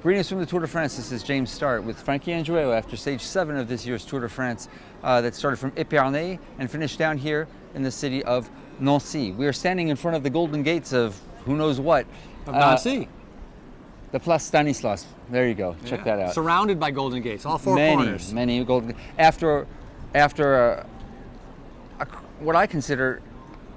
Greetings from the Tour de France. This is James Start with Frankie Andreou after stage 7 of this year's Tour de France that started from Epernay and finished down here in the city of Nancy. We are standing in front of the golden gates of who knows what. Of Nancy. The Place Stanislas. There you go. Check that out. Surrounded by golden gates, all four corners. Many golden. After what I consider,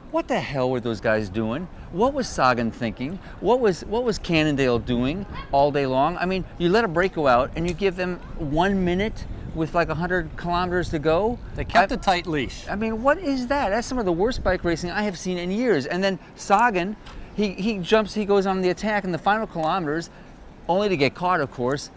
what the hell were those guys doing? What was Sagan thinking? What was Cannondale doing all day long? I mean, you let a break go out and you give them 1 minute with like 100 kilometers to go. They kept a tight leash. I mean, what is that? That's some of the worst bike racing I have seen in years. And then Sagan, he goes on the attack in the final kilometers, only to get caught, of course,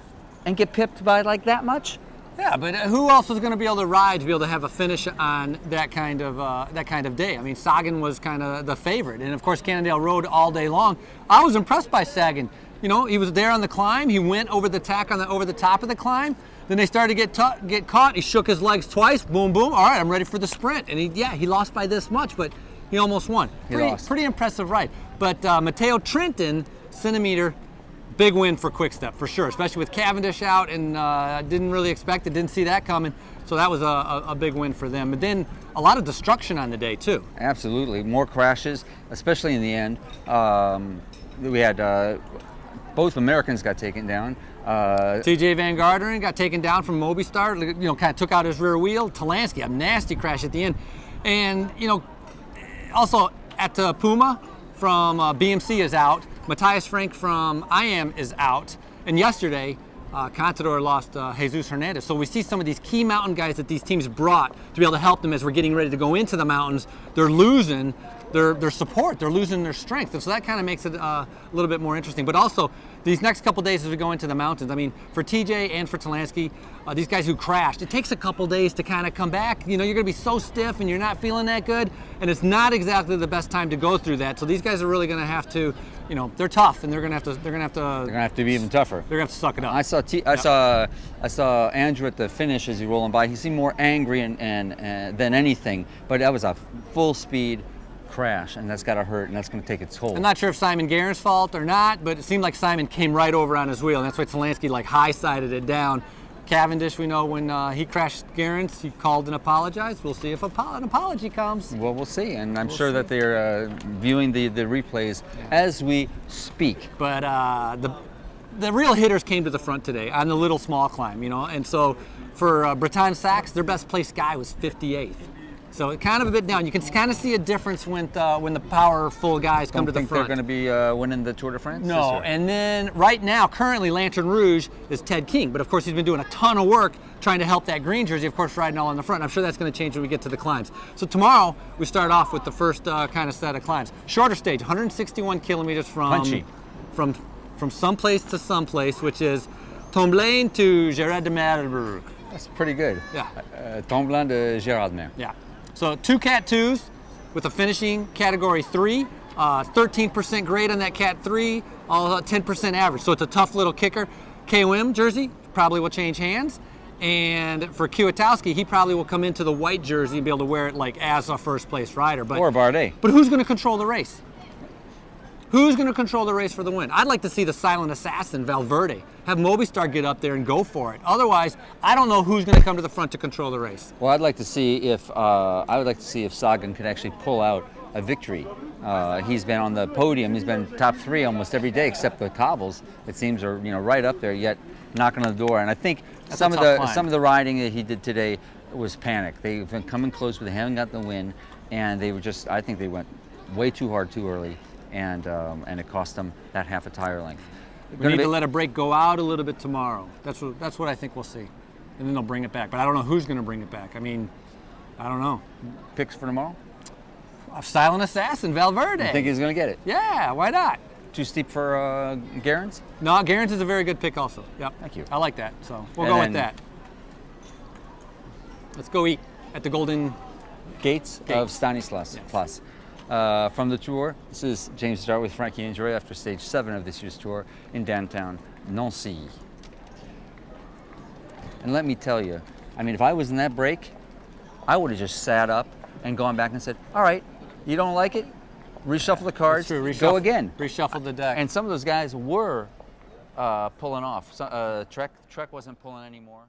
and get pipped by like that much. Yeah, but who else was going to be able to ride to be able to have a finish on that kind of day? I mean, Sagan was kind of the favorite, and of course Cannondale rode all day long. I was impressed by Sagan. You know, he was there on the climb. He went over the tack over the top of the climb. Then they started to get caught. He shook his legs twice. Boom, boom. All right, I'm ready for the sprint. And he lost by this much, but he almost won. Pretty impressive ride. But Matteo Trentin, Centimeter. Big win for Quick-Step, for sure, especially with Cavendish out, and didn't really expect it, didn't see that coming. So that was a big win for them. But then a lot of destruction on the day, too. Absolutely. More crashes, especially in the end. We had both Americans got taken down. TJ Van Garderen got taken down from Movistar, you know, kind of took out his rear wheel. Talansky, a nasty crash at the end. And, you know, also at Puma from BMC is out. Matthias Frank from IAM is out. And yesterday, Contador lost Jesus Hernandez. So we see some of these key mountain guys that these teams brought to be able to help them as we're getting ready to go into the mountains. They're losing their support. They're losing their strength. And so that kind of makes it a little bit more interesting. But also, these next couple days as we go into the mountains, I mean, for TJ and for Talansky, these guys who crashed, it takes a couple days to kind of come back. You know, you're going to be so stiff and you're not feeling that good. And it's not exactly the best time to go through that. So these guys are really going to have to, you know, they're tough, and they're gonna have to be even tougher. They're gonna have to suck it up. I saw Andrew at the finish as he rolling by. He seemed more angry than anything, but that was a full speed crash, and that's gotta hurt, and that's gonna take its toll. I'm not sure if Simon Guerin's fault or not, but it seemed like Simon came right over on his wheel, and that's why Talansky like high-sided it down. Cavendish, we know when he crashed Guerin's, he called and apologized. We'll see if an apology comes. Well, we'll see, and I'm sure that they're viewing the replays as we speak. But the real hitters came to the front today on the little small climb, you know, and so for Bretagne Sachs, their best placed guy was 58th. So kind of a bit down. You can kind of see a difference when the powerful guys come to the front. They're going to be winning the Tour de France? No, and then right now, currently, Lantern Rouge is Ted King. But of course, he's been doing a ton of work trying to help that green jersey, of course, riding all on the front. I'm sure that's going to change when we get to the climbs. So tomorrow, we start off with the first kind of set of climbs. Shorter stage, 161 kilometers from someplace to someplace, which is Tomblain to Gérard de Mer. That's pretty good. Yeah. Tomblain de Gérard de Mer. Yeah. So 2 Cat 2s with a finishing category 3, 13% grade on that Cat 3, all 10% average. So it's a tough little kicker. KOM jersey probably will change hands. And for Kwiatkowski, he probably will come into the white jersey and be able to wear it like as a first place rider. Or Bardet. But who's going to control the race? Who's going to control the race for the win? I'd like to see the silent assassin, Valverde, have Movistar get up there and go for it. Otherwise, I don't know who's going to come to the front to control the race. Well, I would like to see if Sagan could actually pull out a victory. He's been on the podium. He's been top 3 almost every day, except the cobbles. It seems are right up there, yet knocking on the door. And I think some of the riding that he did today was panic. They've been coming close, but they haven't got the win, and they were just. I think they went way too hard too early. And it cost them that half a tire length. We need to let a break go out a little bit tomorrow. That's what I think we'll see. And then they'll bring it back. But I don't know who's going to bring it back. I mean, I don't know. Picks for tomorrow? Silent Assassin, Valverde. You think he's going to get it? Yeah, why not? Too steep for Guerin's? No, Guerin's is a very good pick also. Yep. Thank you. I like that. So we'll go with that. Let's go eat at the Golden Gates of Stanislas. Yes. Plus. From the tour, this is James Start with Frankie Andreou after stage 7 of this year's tour in downtown Nancy. And let me tell you, I mean, if I was in that break, I would have just sat up and gone back and said, all right, you don't like it? Reshuffle the cards, That's true. Go again. Reshuffle the deck. And some of those guys were pulling off. So, Trek wasn't pulling anymore.